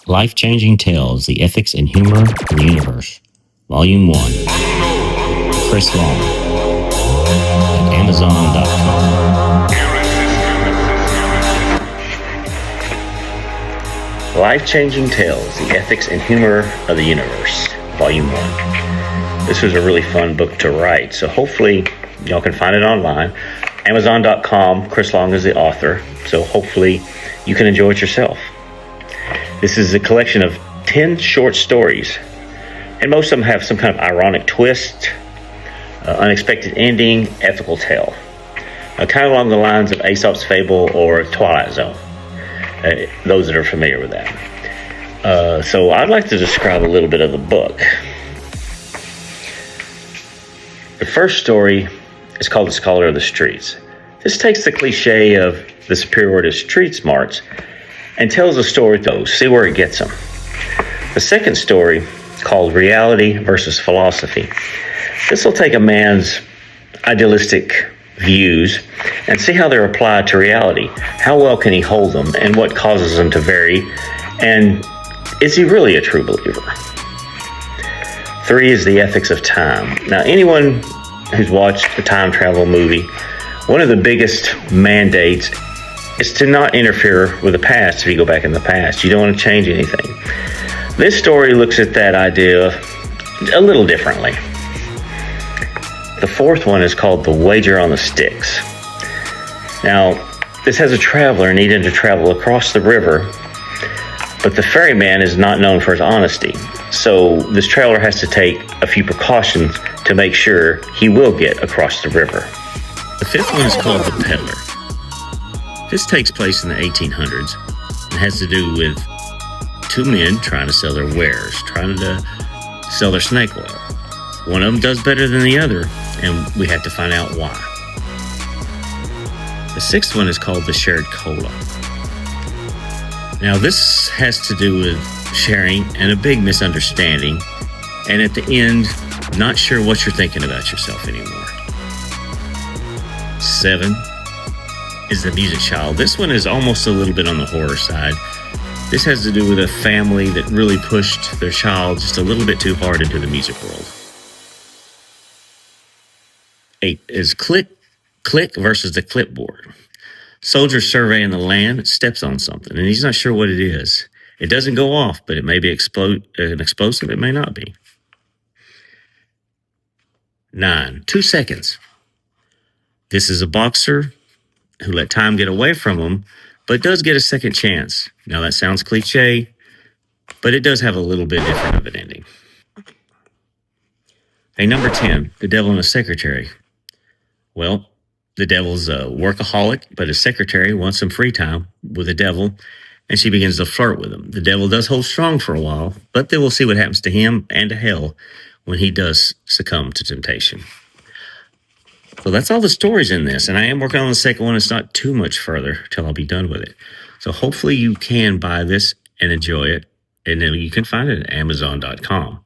Life-Changing Tales, The Ethics and Humor of the Universe, Volume 1, Chris Long, at Amazon.com. Life-Changing Tales, The Ethics and Humor of the Universe, Volume 1. This was a really fun book to write, so hopefully y'all can find it online. Amazon.com, Chris Long is the author, so hopefully you can enjoy it yourself. This is a collection of 10 short stories, and most of them have some kind of ironic twist, unexpected ending, ethical tale. Kind of along the lines of Aesop's Fable or Twilight Zone, those that are familiar with that. So I'd like to describe a little bit of the book. The first story is called The Scholar of the Streets. This takes the cliche of the superiority of street smarts and tells a story, though, see where it gets them. The second story, called Reality versus Philosophy, this will take a man's idealistic views and see how they're applied to reality. How well can he hold them, and what causes them to vary, and is he really a true believer? 3 is The Ethics of Time. Now, anyone who's watched a time travel movie, one of the biggest mandates is to not interfere with the past. If you go back in the past, you don't want to change anything. This story looks at that idea a little differently. The 4th one is called The Wager on the Styx. Now, this has a traveler needing to travel across the river, but the ferryman is not known for his honesty. So this traveler has to take a few precautions to make sure he will get across the river. The 5th one is called The Peddler. This takes place in the 1800s and has to do with 2 men trying to sell their wares, trying to sell their snake oil. One of them does better than the other, and we have to find out why. The 6th one is called The Shared Cola. Now, this has to do with sharing and a big misunderstanding, and at the end, not sure what you're thinking about yourself anymore. 7 is The Music Child. This one is almost a little bit on the horror side. This has to do with a family that really pushed their child just a little bit too hard into the music world. 8 is Click versus the Clipboard. Soldier surveying the land steps on something, and he's not sure what it is. It doesn't go off, but it may be an explosive. It may not be. 9, 2 seconds. This is a boxer who let time get away from him, but does get a second chance. Now, that sounds cliche, but it does have a little bit different of an ending. Hey, number 10, The Devil and a Secretary. Well, the devil's a workaholic, but his secretary wants some free time with the devil, and she begins to flirt with him. The devil does hold strong for a while, but then we'll see what happens to him and to hell when he does succumb to temptation. So that's all the stories in this, and I am working on the second one. It's not too much further till I'll be done with it. So hopefully you can buy this and enjoy it, and then you can find it at Amazon.com.